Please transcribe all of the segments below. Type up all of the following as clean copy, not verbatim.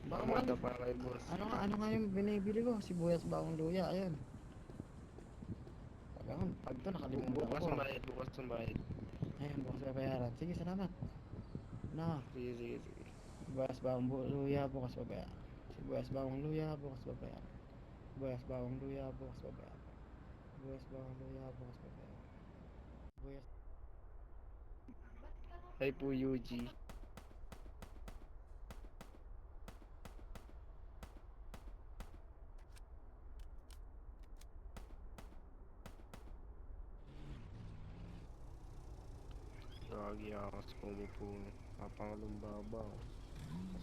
Baka Maganda man, pa kay boss. ano nga yung binibili ko? Sibuyas bawang luya, ayun. Pag to nakalimutan Bukas ko. ang bayad, bukas ang bayad. Ayun, bukas babayaran. Sige, salamat. Na, Sige, sige, sige. sibuyas bawang luya, bukas babayaran. Sibuyas bawang luya, bukas babayaran. Sibuyas bawang luya, bukas babayaran. Sibuyas bawang luya, bukas babayaran. Sibuyas. Hi po, Yuji. Lagi ako sa pumupuno. Papangalumbaba ako.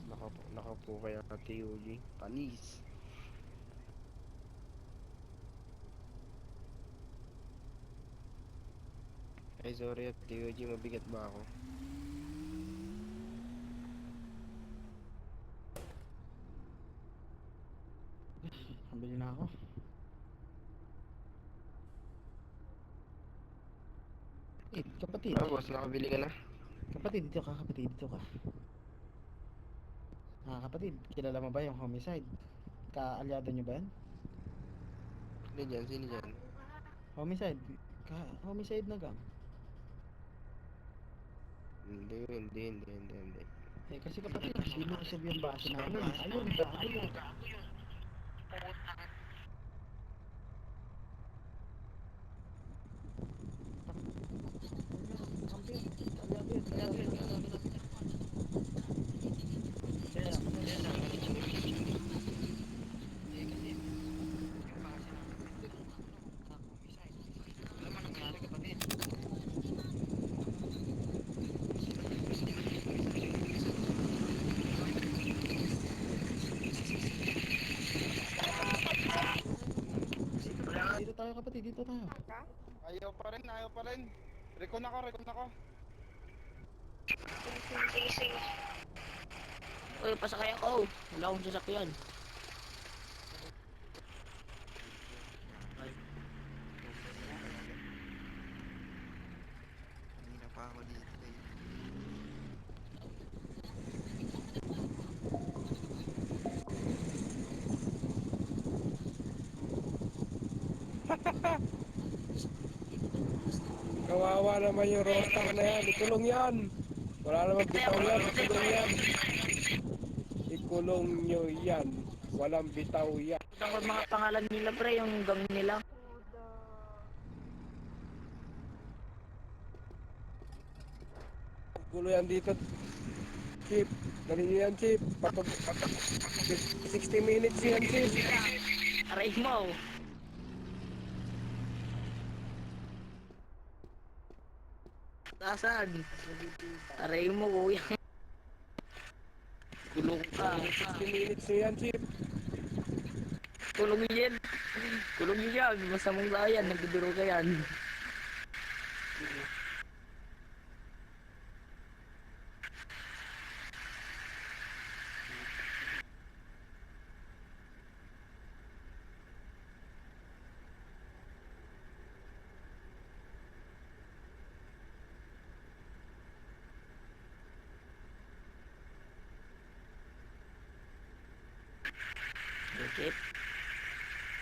Tapos nakapo kaya Ate Yuji. Panis. Ay, sorry Ate Yuji. Mabigat ba ako? Kabili na ako. Kapatid. Ah, boss, nakabili ka na? Kapatid, dito ka, kapatid, dito ka. Kapatid, kilala mo ba yung homicide? Kaalyado nyo ba yan? Sino dyan? Sino dyan? Homicide. Homicide na gang. Hindi. Kasi kapatid, sinusob yung base namin. Ayun, gago yun. Kampi, kaalyado yun, kalaban namin. Kaya, kasi yung base namin, hindi ko homicide. Alam mo nangyari kapatid? Dito tayo kapatid, dito tayo. Ayaw pa rin. Recon ako. Sige, sige. Uy, pasakay ako. Wala akong sasakyan. Ay, Kanina pa ako dito eh. Kawawa naman yung roster na yan. Ikulong yan. Wala naman bitaw yan. Ikulong yan. Ikulong nyo yan. Walang bitaw yan. ito ang mga pangalan nila pre, yung gang nila. Gulo yan dito. Chip. Dali nyo yan, Chip. 60 minutes yan, Chip. Aray mo. Tasan. Aray mo kuya. Kulong ka. 60 minutes nyo yan, Chip. Kulong yan. Kulong yan. Masamang layan. Nagbibiro ka yan. Chip.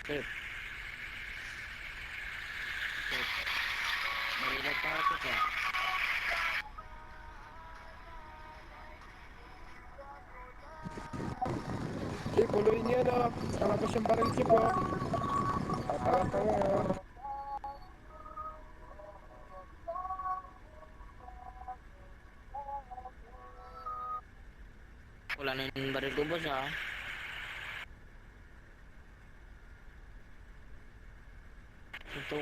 Chip. Chip. Marilag pa ako ka. Chip, uloy niya na. Kalabas yung baril, Chip, oh. Tatanga-tanga, oh. Wala na yung baril ko boss ha. Ito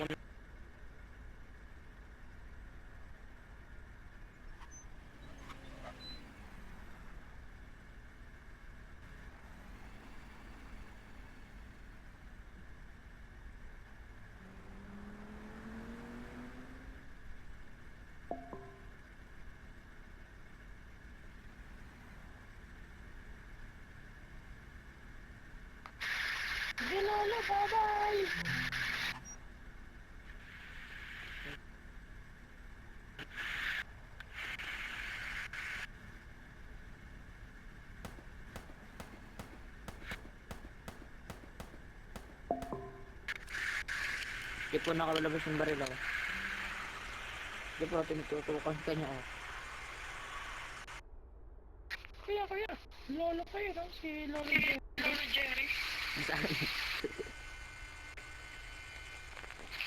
Ginolo, bye-bye! Di po nakalabas yung baril ako. Di po, tinututukan ka niya ako. Kuya, lolo kayo, no? Si Lolo Jerry. Sa akin.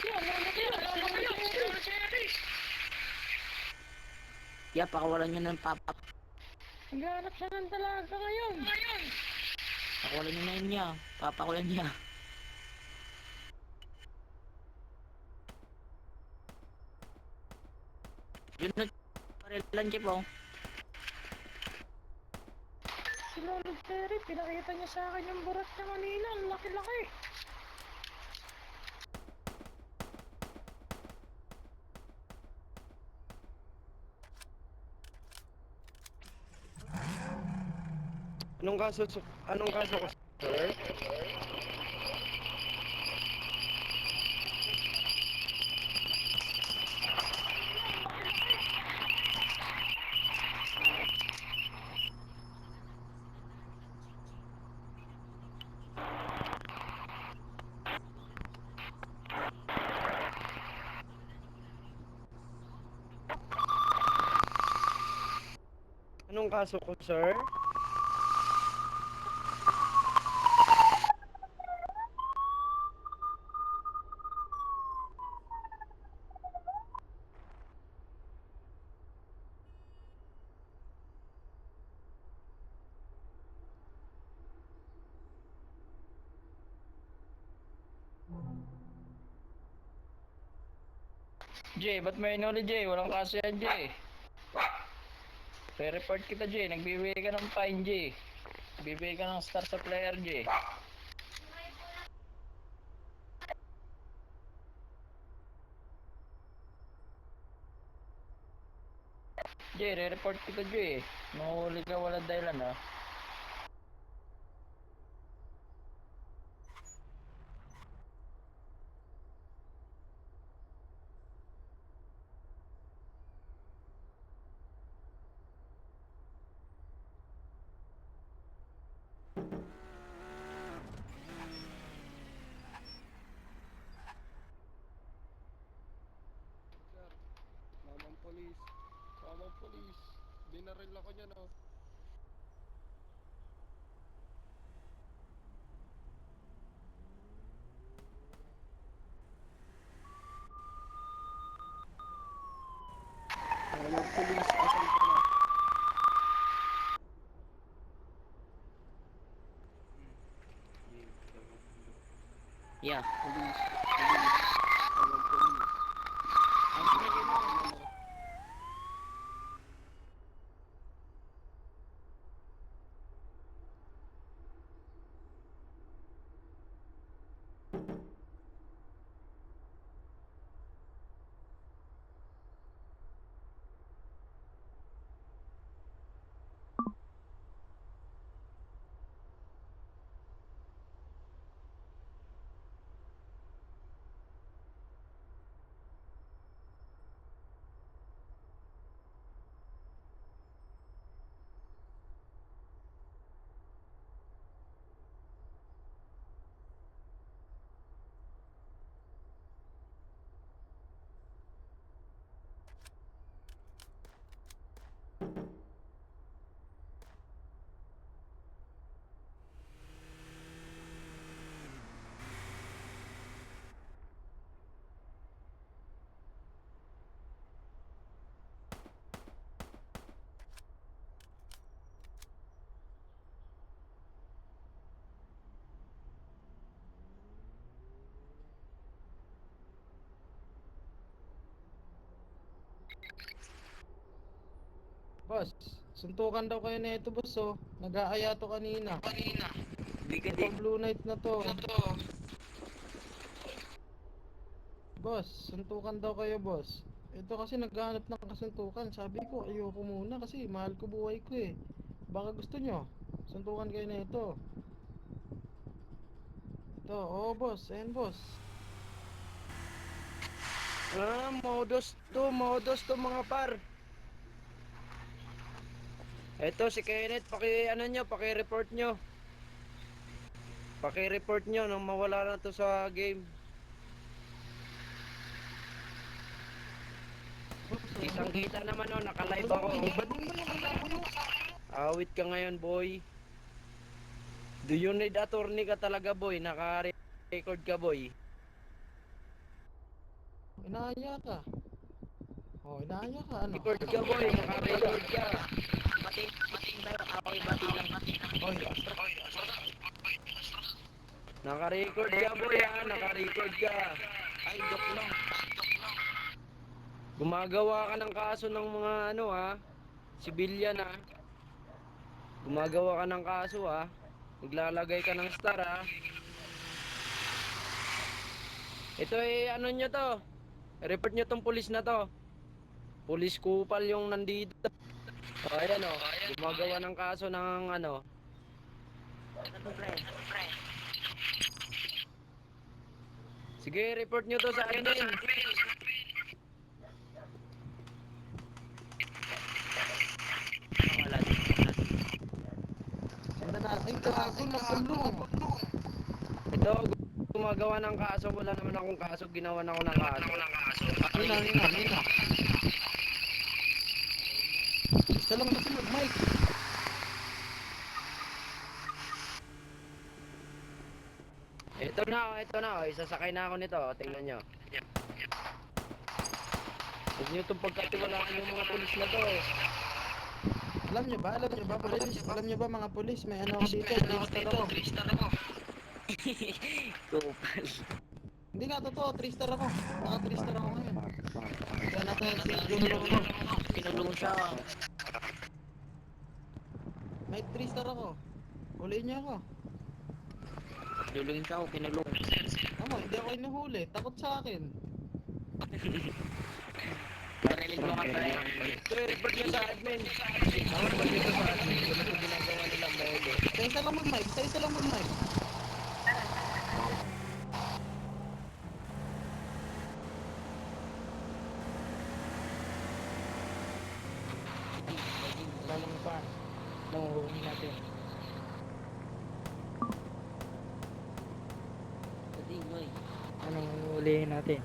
Lolo kayo, si Lolo Jerry. Yeah, pakawalan niyo ng pop-up. Naghanap siya ng dalaga ngayon. Pakawalan niyo na yun niya. Papakawalan niya. Yun na, parilan Jeep oh. Si Lolo Jerry, pinakita niya sa akin yung burat niya kanina. Ang laki-laki. Anong kaso ko, sir? Anong kaso ko, sir? Jay, ba't may inuli Jay? Walang kaso yan Jay. Re-report kita Jay, nagbibigay ka ng fine Jay. Nagbibigay ka ng star sa player Jay. Jay, re-report kita Jay. Nahuli ka walang dahilan ha. Mamang polis. Dinaril ako niya, no? Mamang polis, asan ka na? Yeah. Polis, mamang polis. Ang pinigay mo. Boss, suntukan daw kayo na ito, boss, oh. Nag-aaya to kanina. Hindi ka Ito din. Blue Knight na to. Boss, suntukan daw kayo, boss. Ito kasi naghahanap ng kasuntukan. Sabi ko, ayoko muna kasi mahal ko buhay ko eh. Baka gusto nyo, suntukan kayo na ito. Ito, oh boss, ayan boss. Modus to mga par. Eto si Kenneth, paki-report nyo. Paki-report nyo nang mawala na to sa game. Kitang kita naman oh, naka-live ako. Ba't mo naman ako? Awit ka ngayon, boy. Do you need attorney ka talaga, boy? Naka-record ka, boy. Inaaya ka. Oh, inaaya ka, ano? Record ka, boy. Naka-record ka. Mating tayo, ako'y bati lang. Oy, Naka-record ka, boy, ha? Naka-record ka. Ay, joke lang. Gumagawa ka ng kaso ng mga ano, ha? Civilian, ha? Gumagawa ka ng kaso, ha? Maglalagay ka ng star, ha? Ito ano nyo to? Report nyo tong pulis na to. Pulis kupal yung nandito. O, ayan, o. Gumagawa ng kaso ng ano. Ano, pre? Sige, report nyo to sa admin. Wala. sanda na. Ay, gago na kulong. Ito, gumagawa ng kaso. Wala naman akong kaso. Ginawa na ako ng kaso. Nina. Isa lang kasi mag-mic. Ito na. O. Isasakay na ako nito. O, tingnan nyo. Huwag nyo itong pagkatiwalaan yung mga pulis na to. Alam nyo ba, pulis? Alam nyo ba mga pulis? May ano ako dito, Tristar ako. Kupal. Hindi nga totoo, Tristar ako. Naka Tristar ako ngayon. Kaya natin sinulong ako. Kinulong siya. May Tristar ako. Huliin niyo ako. Kinulong siya o kinulong. Ako, hindi ako inuhuli. Takot sa akin. Narinig mo ka, pre. Ito, report nyo sa admin. Report nyo to sa admin. Wala ito ginagawa nilang bobo. Sa isa lang mag-mic. Galing pa. Nanguhuli natin. Pati, boy. Anong hulihin natin?